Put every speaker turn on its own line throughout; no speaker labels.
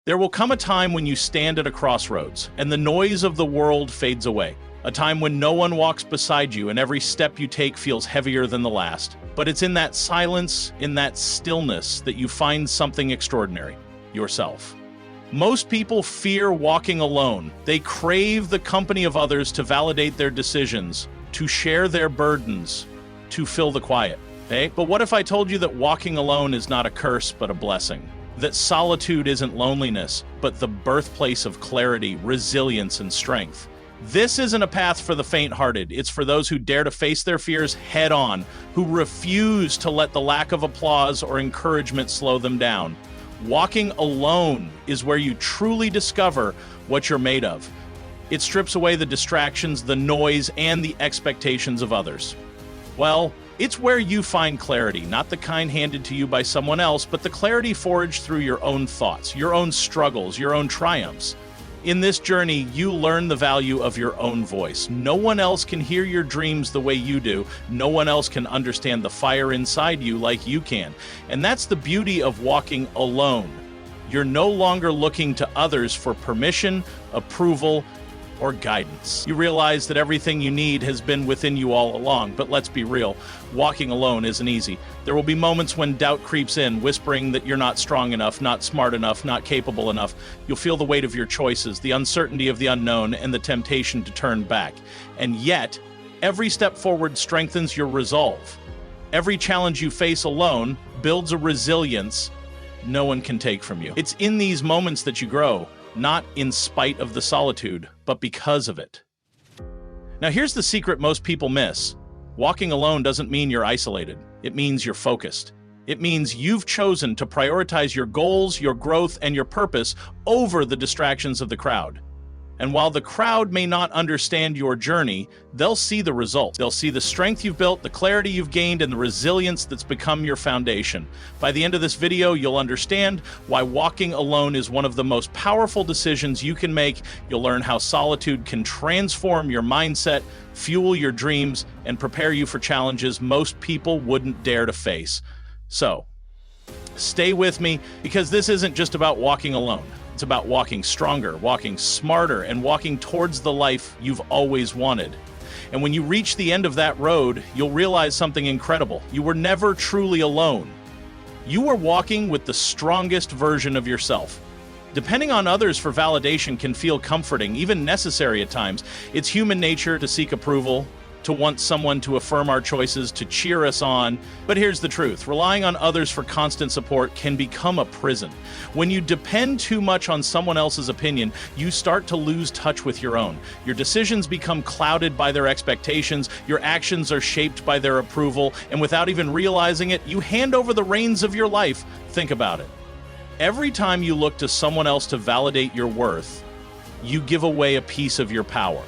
There will come a time when you stand at a crossroads and the noise of the world fades away. A time when no one walks beside you and every step you take feels heavier than the last. But it's in that silence, in that stillness, that you find something extraordinary: yourself. Most people fear walking alone. They crave the company of others to validate their decisions, to share their burdens, to fill the quiet. Okay? But what if I told you that walking alone is not a curse but a blessing? That solitude isn't loneliness, but the birthplace of clarity, resilience, and strength. This isn't a path for the faint-hearted. It's for those who dare to face their fears head-on, who refuse to let the lack of applause or encouragement slow them down. Walking alone is where you truly discover what you're made of. It strips away the distractions, the noise, and the expectations of others. Well, it's where you find clarity, not the kind handed to you by someone else, but the clarity forged through your own thoughts, your own struggles, your own triumphs. In this journey, you learn the value of your own voice. No one else can hear your dreams the way you do. No one else can understand the fire inside you like you can. And that's the beauty of walking alone. You're no longer looking to others for permission, approval, or guidance. You realize that everything you need has been within you all along, but let's be real, walking alone isn't easy. There will be moments when doubt creeps in, whispering that you're not strong enough, not smart enough, not capable enough. You'll feel the weight of your choices, the uncertainty of the unknown, and the temptation to turn back. And yet, every step forward strengthens your resolve. Every challenge you face alone builds a resilience no one can take from you. It's in these moments that you grow, not in spite of the solitude, but because of it. Now here's the secret most people miss. Walking alone doesn't mean you're isolated. It means you're focused. It means you've chosen to prioritize your goals, your growth, and your purpose over the distractions of the crowd. And while the crowd may not understand your journey, they'll see the results. They'll see the strength you've built, the clarity you've gained, and the resilience that's become your foundation. By the end of this video, you'll understand why walking alone is one of the most powerful decisions you can make. You'll learn how solitude can transform your mindset, fuel your dreams, and prepare you for challenges most people wouldn't dare to face. So, stay with me, because this isn't just about walking alone. It's about walking stronger, walking smarter, and walking towards the life you've always wanted. And when you reach the end of that road, you'll realize something incredible. You were never truly alone. You were walking with the strongest version of yourself. Depending on others for validation can feel comforting, even necessary at times. It's human nature to seek approval, to want someone to affirm our choices, to cheer us on. But here's the truth. Relying on others for constant support can become a prison. When you depend too much on someone else's opinion, you start to lose touch with your own. Your decisions become clouded by their expectations, your actions are shaped by their approval, and without even realizing it, you hand over the reins of your life. Think about it. Every time you look to someone else to validate your worth, you give away a piece of your power.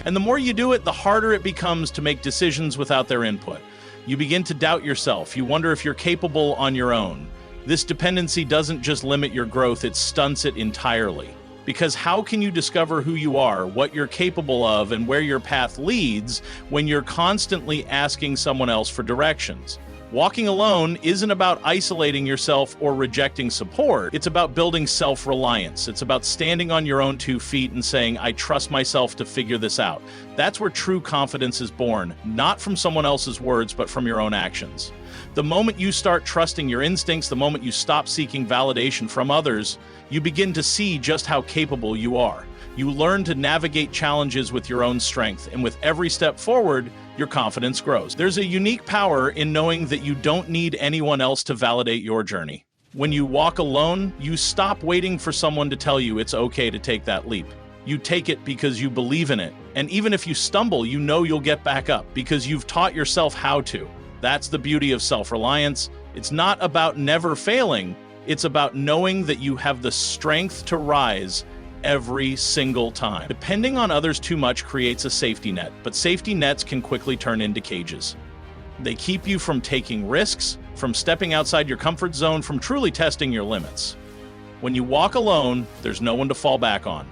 And the more you do it, the harder it becomes to make decisions without their input. You begin to doubt yourself. You wonder if you're capable on your own. This dependency doesn't just limit your growth, it stunts it entirely. Because how can you discover who you are, what you're capable of, and where your path leads when you're constantly asking someone else for directions? Walking alone isn't about isolating yourself or rejecting support. It's about building self-reliance. It's about standing on your own 2 feet and saying, I trust myself to figure this out. That's where true confidence is born, not from someone else's words, but from your own actions. The moment you start trusting your instincts, the moment you stop seeking validation from others, you begin to see just how capable you are. You learn to navigate challenges with your own strength, and with every step forward, your confidence grows. There's a unique power in knowing that you don't need anyone else to validate your journey. When you walk alone, you stop waiting for someone to tell you it's okay to take that leap. You take it because you believe in it. And even if you stumble, you know you'll get back up because you've taught yourself how to. That's the beauty of self-reliance. It's not about never failing. It's about knowing that you have the strength to rise every single time. Depending on others too much creates a safety net, but safety nets can quickly turn into cages. They keep you from taking risks, from stepping outside your comfort zone, from truly testing your limits. When you walk alone, there's no one to fall back on.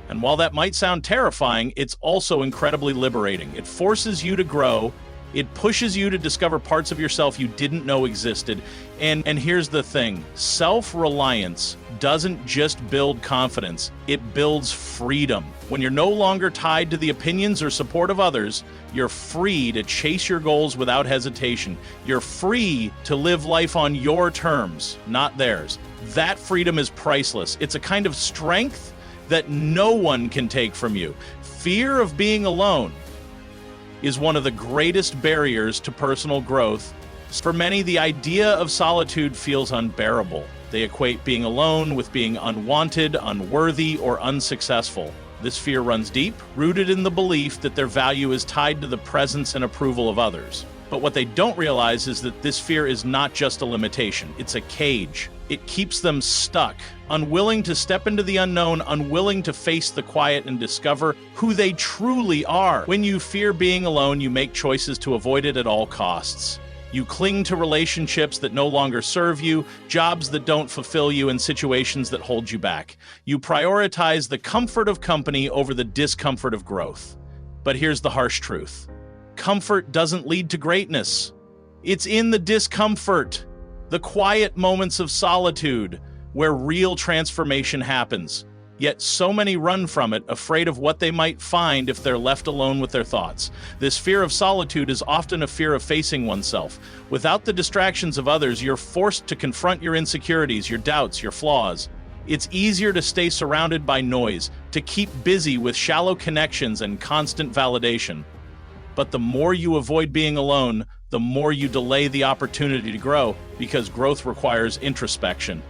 And while that might sound terrifying, it's also incredibly liberating. It forces you to grow It pushes you to discover parts of yourself you didn't know existed. And here's the thing, self-reliance doesn't just build confidence, it builds freedom. When you're no longer tied to the opinions or support of others, you're free to chase your goals without hesitation. You're free to live life on your terms, not theirs. That freedom is priceless. It's a kind of strength that no one can take from you. Fear of being alone is one of the greatest barriers to personal growth. For many, the idea of solitude feels unbearable. They equate being alone with being unwanted, unworthy, or unsuccessful. This fear runs deep, rooted in the belief that their value is tied to the presence and approval of others. But what they don't realize is that this fear is not just a limitation, it's a cage. It keeps them stuck, unwilling to step into the unknown, unwilling to face the quiet and discover who they truly are. When you fear being alone, you make choices to avoid it at all costs. You cling to relationships that no longer serve you, jobs that don't fulfill you, and situations that hold you back. You prioritize the comfort of company over the discomfort of growth. But here's the harsh truth. Comfort doesn't lead to greatness. It's in the discomfort, the quiet moments of solitude, where real transformation happens. Yet so many run from it, afraid of what they might find if they're left alone with their thoughts. This fear of solitude is often a fear of facing oneself. Without the distractions of others, you're forced to confront your insecurities, your doubts, your flaws. It's easier to stay surrounded by noise, to keep busy with shallow connections and constant validation. But the more you avoid being alone, the more you delay the opportunity to grow, because growth requires introspection.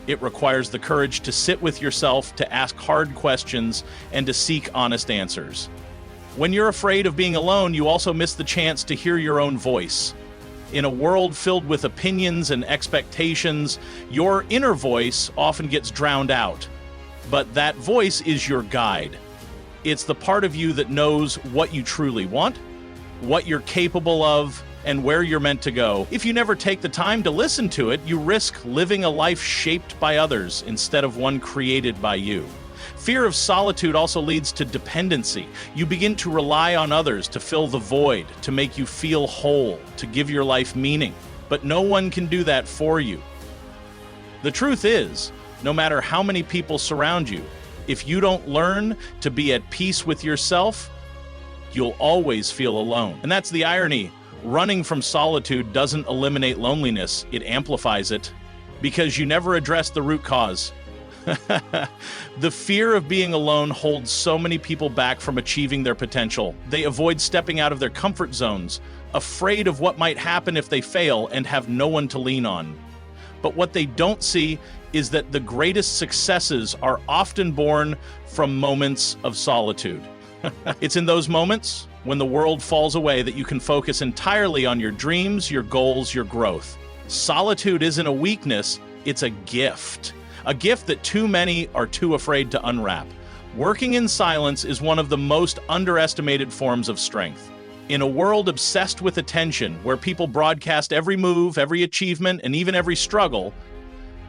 It requires the courage to sit with yourself, to ask hard questions, and to seek honest answers. When you're afraid of being alone, you also miss the chance to hear your own voice. In a world filled with opinions and expectations, your inner voice often gets drowned out. But that voice is your guide. It's the part of you that knows what you truly want, what you're capable of, and where you're meant to go. If you never take the time to listen to it, you risk living a life shaped by others instead of one created by you. Fear of solitude also leads to dependency. You begin to rely on others to fill the void, to make you feel whole, to give your life meaning. But no one can do that for you. The truth is, no matter how many people surround you, if you don't learn to be at peace with yourself, you'll always feel alone. And that's the irony. Running from solitude doesn't eliminate loneliness, it amplifies it, because you never address the root cause. The fear of being alone holds so many people back from achieving their potential. They avoid stepping out of their comfort zones, afraid of what might happen if they fail and have no one to lean on. But what they don't see is that the greatest successes are often born from moments of solitude. It's in those moments, when the world falls away, that you can focus entirely on your dreams, your goals, your growth. Solitude isn't a weakness, it's a gift. A gift that too many are too afraid to unwrap. Working in silence is one of the most underestimated forms of strength. In a world obsessed with attention, where people broadcast every move, every achievement, and even every struggle,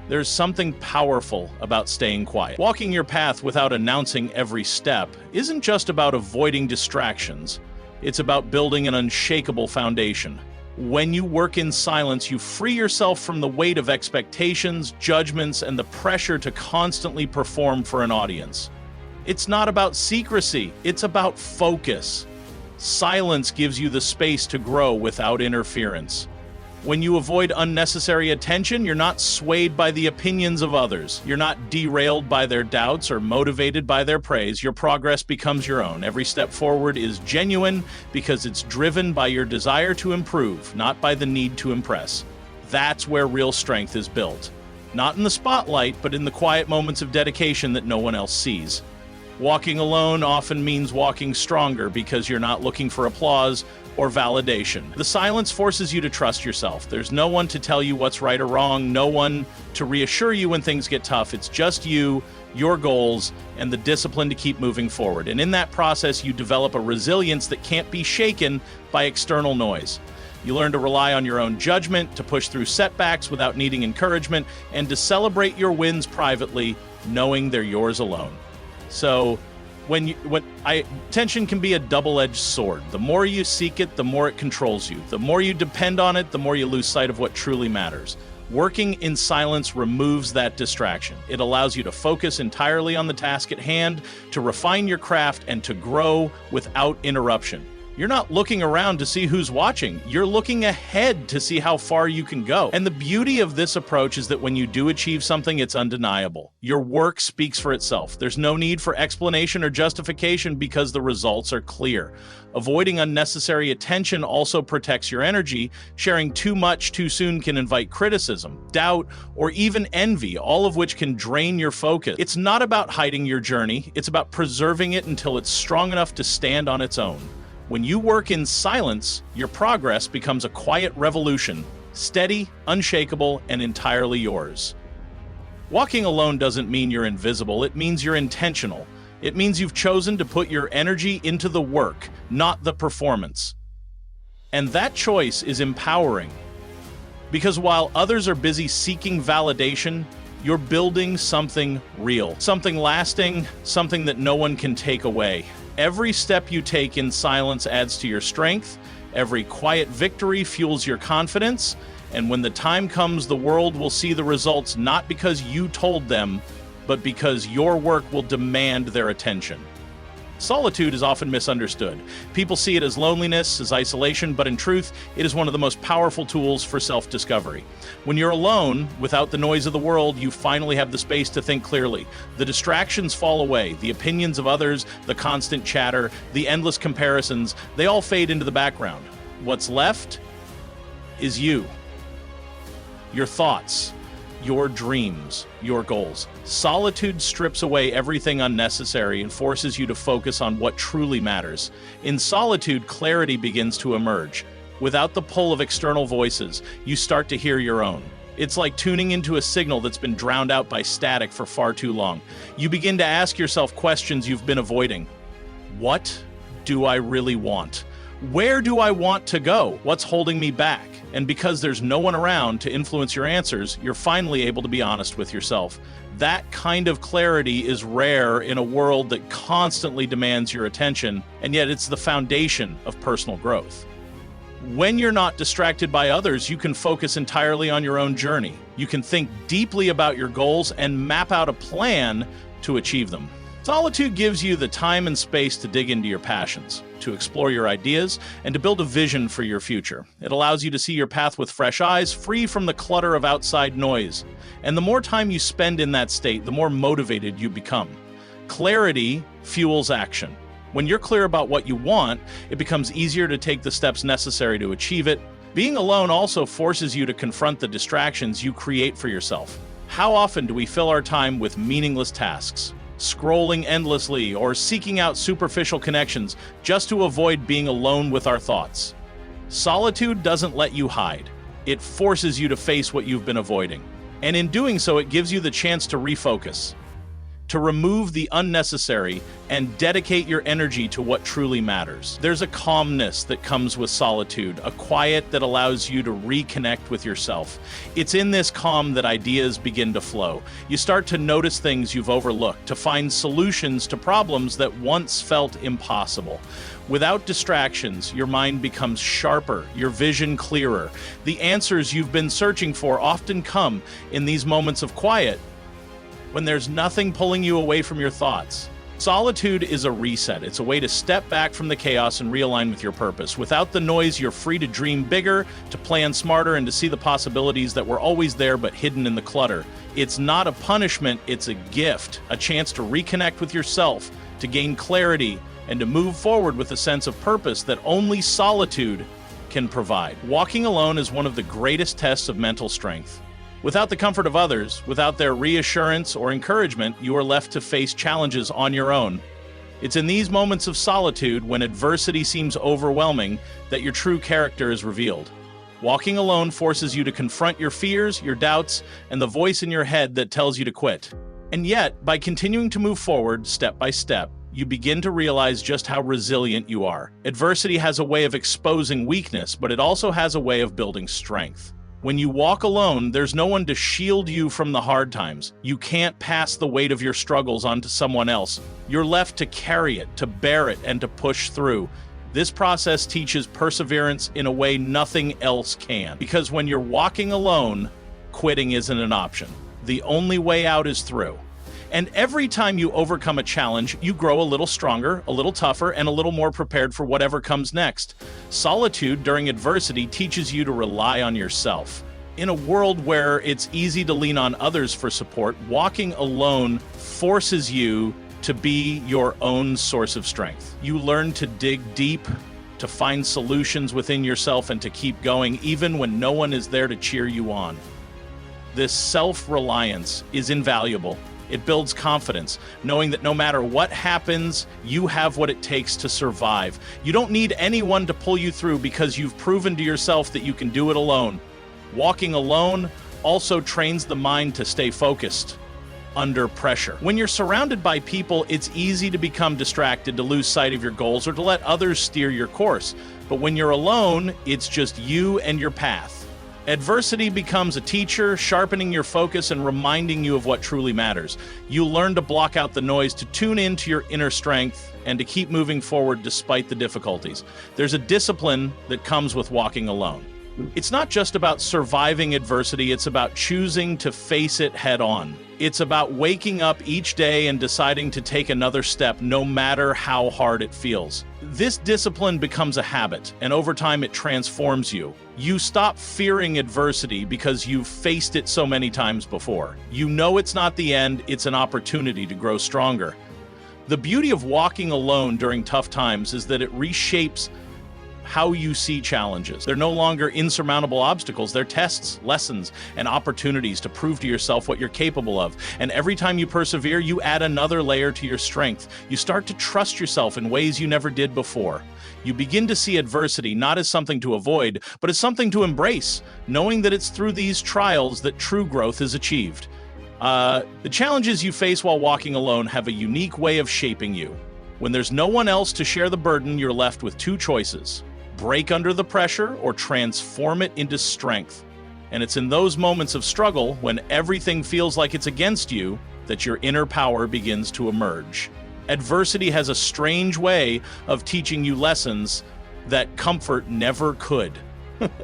there's something powerful about staying quiet. Walking your path without announcing every step isn't just about avoiding distractions. It's about building an unshakable foundation. When you work in silence, you free yourself from the weight of expectations, judgments, and the pressure to constantly perform for an audience. It's not about secrecy, it's about focus. Silence gives you the space to grow without interference. When you avoid unnecessary attention, you're not swayed by the opinions of others. You're not derailed by their doubts or motivated by their praise. Your progress becomes your own. Every step forward is genuine because it's driven by your desire to improve, not by the need to impress. That's where real strength is built. Not in the spotlight, but in the quiet moments of dedication that no one else sees. Walking alone often means walking stronger because you're not looking for applause or validation. The silence forces you to trust yourself. There's no one to tell you what's right or wrong, no one to reassure you when things get tough. It's just you, your goals, and the discipline to keep moving forward. And in that process, you develop a resilience that can't be shaken by external noise. You learn to rely on your own judgment, to push through setbacks without needing encouragement, and to celebrate your wins privately, knowing they're yours alone. So, Attention can be a double-edged sword. The more you seek it, the more it controls you. The more you depend on it, the more you lose sight of what truly matters. Working in silence removes that distraction. It allows you to focus entirely on the task at hand, to refine your craft, and to grow without interruption. You're not looking around to see who's watching. You're looking ahead to see how far you can go. And the beauty of this approach is that when you do achieve something, it's undeniable. Your work speaks for itself. There's no need for explanation or justification because the results are clear. Avoiding unnecessary attention also protects your energy. Sharing too much too soon can invite criticism, doubt, or even envy, all of which can drain your focus. It's not about hiding your journey. It's about preserving it until it's strong enough to stand on its own. When you work in silence, your progress becomes a quiet revolution, steady, unshakable, and entirely yours. Walking alone doesn't mean you're invisible, it means you're intentional. It means you've chosen to put your energy into the work, not the performance. And that choice is empowering. Because while others are busy seeking validation, you're building something real, something lasting, something that no one can take away. Every step you take in silence adds to your strength. Every quiet victory fuels your confidence. And when the time comes, the world will see the results not because you told them, but because your work will demand their attention. Solitude is often misunderstood. People see it as loneliness, as isolation, but in truth, it is one of the most powerful tools for self-discovery. When you're alone, without the noise of the world, you finally have the space to think clearly. The distractions fall away. The opinions of others, the constant chatter, the endless comparisons, they all fade into the background. What's left is you. Your thoughts, your dreams, your goals. Solitude strips away everything unnecessary and forces you to focus on what truly matters. In solitude, clarity begins to emerge. Without the pull of external voices, you start to hear your own. It's like tuning into a signal that's been drowned out by static for far too long. You begin to ask yourself questions you've been avoiding. What do I really want? Where do I want to go? What's holding me back? And because there's no one around to influence your answers, you're finally able to be honest with yourself. That kind of clarity is rare in a world that constantly demands your attention, and yet it's the foundation of personal growth. When you're not distracted by others, you can focus entirely on your own journey. You can think deeply about your goals and map out a plan to achieve them. Solitude gives you the time and space to dig into your passions, to explore your ideas, and to build a vision for your future. It allows you to see your path with fresh eyes, free from the clutter of outside noise. And the more time you spend in that state, the more motivated you become. Clarity fuels action. When you're clear about what you want, it becomes easier to take the steps necessary to achieve it. Being alone also forces you to confront the distractions you create for yourself. How often do we fill our time with meaningless tasks? Scrolling endlessly or seeking out superficial connections just to avoid being alone with our thoughts. Solitude doesn't let you hide. It forces you to face what you've been avoiding. And in doing so, it gives you the chance to refocus, to remove the unnecessary and dedicate your energy to what truly matters. There's a calmness that comes with solitude, a quiet that allows you to reconnect with yourself. It's in this calm that ideas begin to flow. You start to notice things you've overlooked, to find solutions to problems that once felt impossible. Without distractions, your mind becomes sharper, your vision clearer. The answers you've been searching for often come in these moments of quiet, when there's nothing pulling you away from your thoughts. Solitude is a reset. It's a way to step back from the chaos and realign with your purpose. Without the noise, you're free to dream bigger, to plan smarter, and to see the possibilities that were always there but hidden in the clutter. It's not a punishment, it's a gift, a chance to reconnect with yourself, to gain clarity, and to move forward with a sense of purpose that only solitude can provide. Walking alone is one of the greatest tests of mental strength. Without the comfort of others, without their reassurance or encouragement, you are left to face challenges on your own. It's in these moments of solitude, when adversity seems overwhelming, that your true character is revealed. Walking alone forces you to confront your fears, your doubts, and the voice in your head that tells you to quit. And yet, by continuing to move forward step by step, you begin to realize just how resilient you are. Adversity has a way of exposing weakness, but it also has a way of building strength. When you walk alone, there's no one to shield you from the hard times. You can't pass the weight of your struggles onto someone else. You're left to carry it, to bear it, and to push through. This process teaches perseverance in a way nothing else can. Because when you're walking alone, quitting isn't an option. The only way out is through. And every time you overcome a challenge, you grow a little stronger, a little tougher, and a little more prepared for whatever comes next. Solitude during adversity teaches you to rely on yourself. In a world where it's easy to lean on others for support, walking alone forces you to be your own source of strength. You learn to dig deep, to find solutions within yourself, and to keep going even when no one is there to cheer you on. This self-reliance is invaluable. It builds confidence, knowing that no matter what happens, you have what it takes to survive. You don't need anyone to pull you through because you've proven to yourself that you can do it alone. Walking alone also trains the mind to stay focused under pressure. When you're surrounded by people, it's easy to become distracted, to lose sight of your goals, or to let others steer your course. But when you're alone, it's just you and your path. Adversity becomes a teacher, sharpening your focus and reminding you of what truly matters. You learn to block out the noise, to tune into your inner strength, and to keep moving forward despite the difficulties. There's a discipline that comes with walking alone. It's not just about surviving adversity, it's about choosing to face it head on. It's about waking up each day and deciding to take another step, no matter how hard it feels. This discipline becomes a habit, and over time it transforms you. You stop fearing adversity because you've faced it so many times before. You know it's not the end, it's an opportunity to grow stronger. The beauty of walking alone during tough times is that it reshapes how you see challenges. They're no longer insurmountable obstacles, they're tests, lessons, and opportunities to prove to yourself what you're capable of. And every time you persevere, you add another layer to your strength. You start to trust yourself in ways you never did before. You begin to see adversity not as something to avoid, but as something to embrace, knowing that it's through these trials that true growth is achieved. The challenges you face while walking alone have a unique way of shaping you. When there's no one else to share the burden, you're left with two choices: break under the pressure or transform it into strength. And it's in those moments of struggle, when everything feels like it's against you, that your inner power begins to emerge. Adversity has a strange way of teaching you lessons that comfort never could.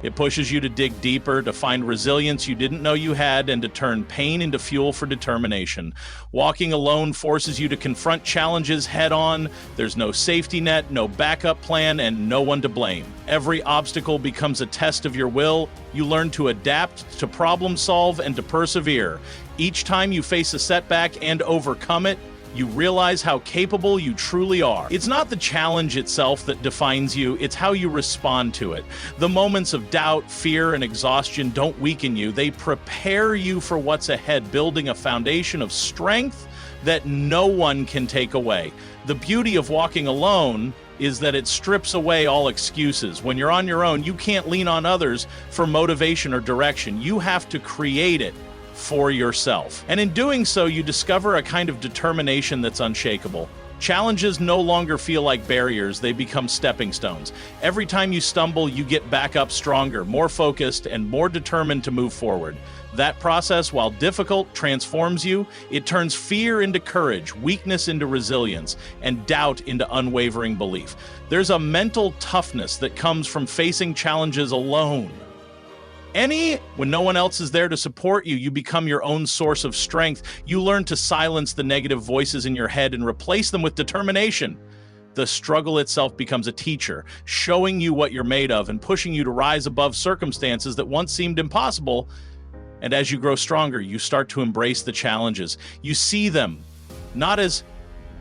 It pushes you to dig deeper, to find resilience you didn't know you had, and to turn pain into fuel for determination. Walking alone forces you to confront challenges head on. There's no safety net, no backup plan, and no one to blame. Every obstacle becomes a test of your will. You learn to adapt, to problem solve, and to persevere. Each time you face a setback and overcome it, you realize how capable you truly are. It's not the challenge itself that defines you, it's how you respond to it. The moments of doubt, fear, and exhaustion don't weaken you, they prepare you for what's ahead, building a foundation of strength that no one can take away. The beauty of walking alone is that it strips away all excuses. When you're on your own, you can't lean on others for motivation or direction. You have to create it for yourself. And in doing so, you discover a kind of determination that's unshakable. Challenges no longer feel like barriers, they become stepping stones. Every time you stumble, you get back up stronger, more focused, and more determined to move forward. That process, while difficult, transforms you. It turns fear into courage, weakness into resilience, and doubt into unwavering belief. There's a mental toughness that comes from facing challenges alone. When no one else is there to support you, you become your own source of strength. You learn to silence the negative voices in your head and replace them with determination. The struggle itself becomes a teacher, showing you what you're made of and pushing you to rise above circumstances that once seemed impossible. And as you grow stronger, you start to embrace the challenges. You see them not as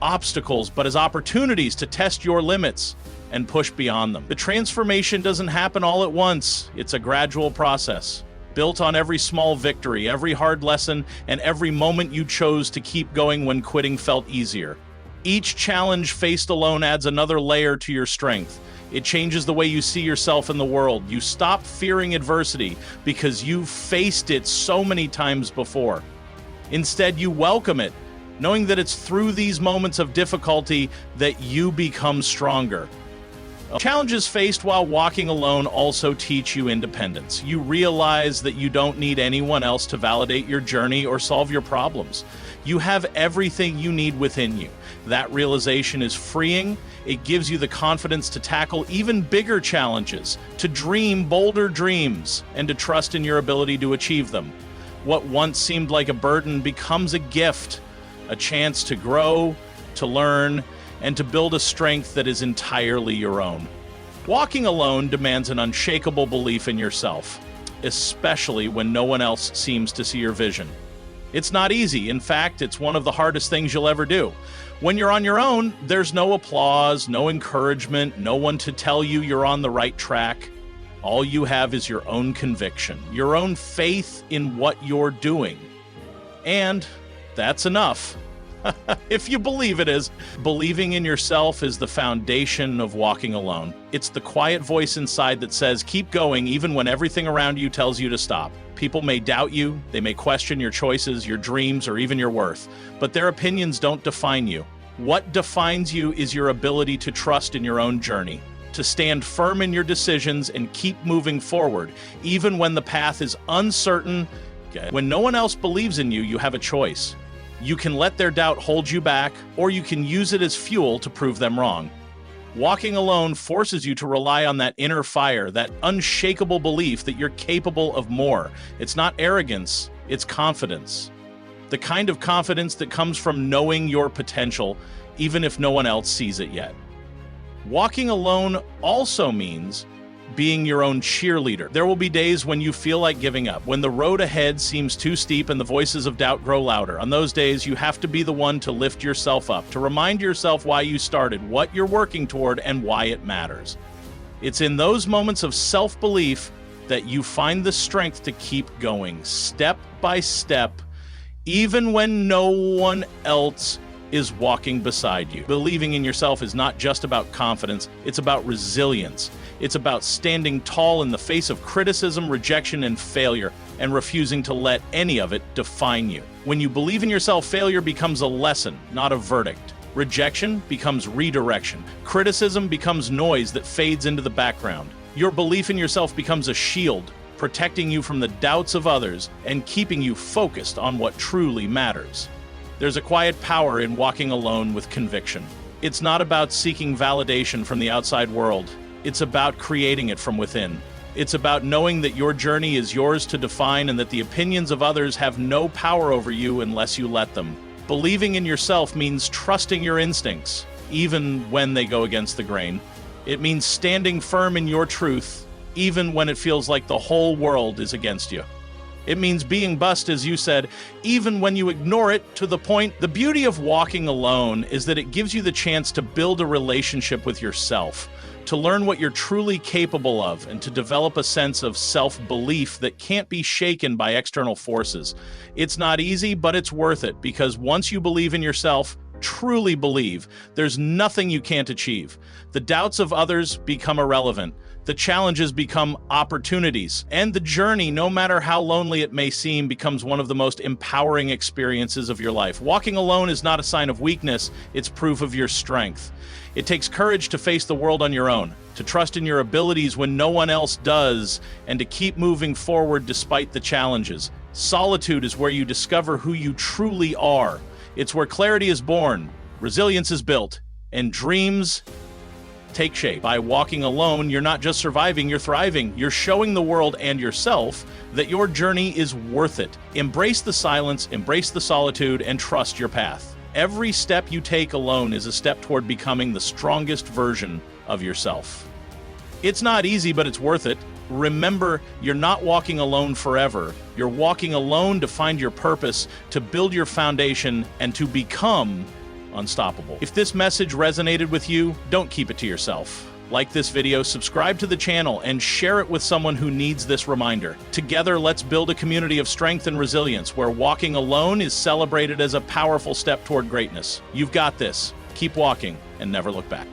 obstacles, but as opportunities to test your limits and push beyond them. The transformation doesn't happen all at once. It's a gradual process, built on every small victory, every hard lesson, and every moment you chose to keep going when quitting felt easier. Each challenge faced alone adds another layer to your strength. It changes the way you see yourself in the world. You stop fearing adversity because you've faced it so many times before. Instead, you welcome it, knowing that it's through these moments of difficulty that you become stronger. Challenges faced while walking alone also teach you independence. You realize that you don't need anyone else to validate your journey or solve your problems. You have everything you need within you. That realization is freeing. It gives you the confidence to tackle even bigger challenges, to dream bolder dreams, and to trust in your ability to achieve them. What once seemed like a burden becomes a gift, a chance to grow, to learn, and to build a strength that is entirely your own. Walking alone demands an unshakable belief in yourself, especially when no one else seems to see your vision. It's not easy. In fact, it's one of the hardest things you'll ever do. When you're on your own, there's no applause, no encouragement, no one to tell you you're on the right track. All you have is your own conviction, your own faith in what you're doing. And that's enough. If you believe it is. Believing in yourself is the foundation of walking alone. It's the quiet voice inside that says, keep going even when everything around you tells you to stop. People may doubt you, they may question your choices, your dreams, or even your worth, but their opinions don't define you. What defines you is your ability to trust in your own journey, to stand firm in your decisions and keep moving forward, even when the path is uncertain. When no one else believes in you, you have a choice. You can let their doubt hold you back, or you can use it as fuel to prove them wrong. Walking alone forces you to rely on that inner fire, that unshakable belief that you're capable of more. It's not arrogance, it's confidence. The kind of confidence that comes from knowing your potential, even if no one else sees it yet. Walking alone also means being your own cheerleader. There will be days when you feel like giving up, when the road ahead seems too steep and the voices of doubt grow louder. On those days, you have to be the one to lift yourself up, to remind yourself why you started, what you're working toward, and why it matters. It's in those moments of self-belief that you find the strength to keep going, step by step, even when no one else is walking beside you. Believing in yourself is not just about confidence, it's about resilience. It's about standing tall in the face of criticism, rejection, and failure, and refusing to let any of it define you. When you believe in yourself, failure becomes a lesson, not a verdict. Rejection becomes redirection. Criticism becomes noise that fades into the background. Your belief in yourself becomes a shield, protecting you from the doubts of others and keeping you focused on what truly matters. There's a quiet power in walking alone with conviction. It's not about seeking validation from the outside world. It's about creating it from within. It's about knowing that your journey is yours to define and that the opinions of others have no power over you unless you let them. Believing in yourself means trusting your instincts, even when they go against the grain. It means standing firm in your truth, even when it feels like the whole world is against you. It means being bust, as you said, even when you ignore it to the point. The beauty of walking alone is that it gives you the chance to build a relationship with yourself, to learn what you're truly capable of, and to develop a sense of self-belief that can't be shaken by external forces. It's not easy, but it's worth it, because once you believe in yourself, truly believe, there's nothing you can't achieve. The doubts of others become irrelevant. The challenges become opportunities, and the journey, no matter how lonely it may seem, becomes one of the most empowering experiences of your life. Walking alone is not a sign of weakness, it's proof of your strength. It takes courage to face the world on your own, to trust in your abilities when no one else does, and to keep moving forward despite the challenges. Solitude is where you discover who you truly are. It's where clarity is born, resilience is built, and dreams take shape. By walking alone, you're not just surviving, you're thriving. You're showing the world and yourself that your journey is worth it. Embrace the silence, embrace the solitude, and trust your path. Every step you take alone is a step toward becoming the strongest version of yourself. It's not easy, but it's worth it. Remember, you're not walking alone forever. You're walking alone to find your purpose, to build your foundation, and to become unstoppable. If this message resonated with you, don't keep it to yourself. Like this video, subscribe to the channel, and share it with someone who needs this reminder. Together, let's build a community of strength and resilience where walking alone is celebrated as a powerful step toward greatness. You've got this. Keep walking and never look back.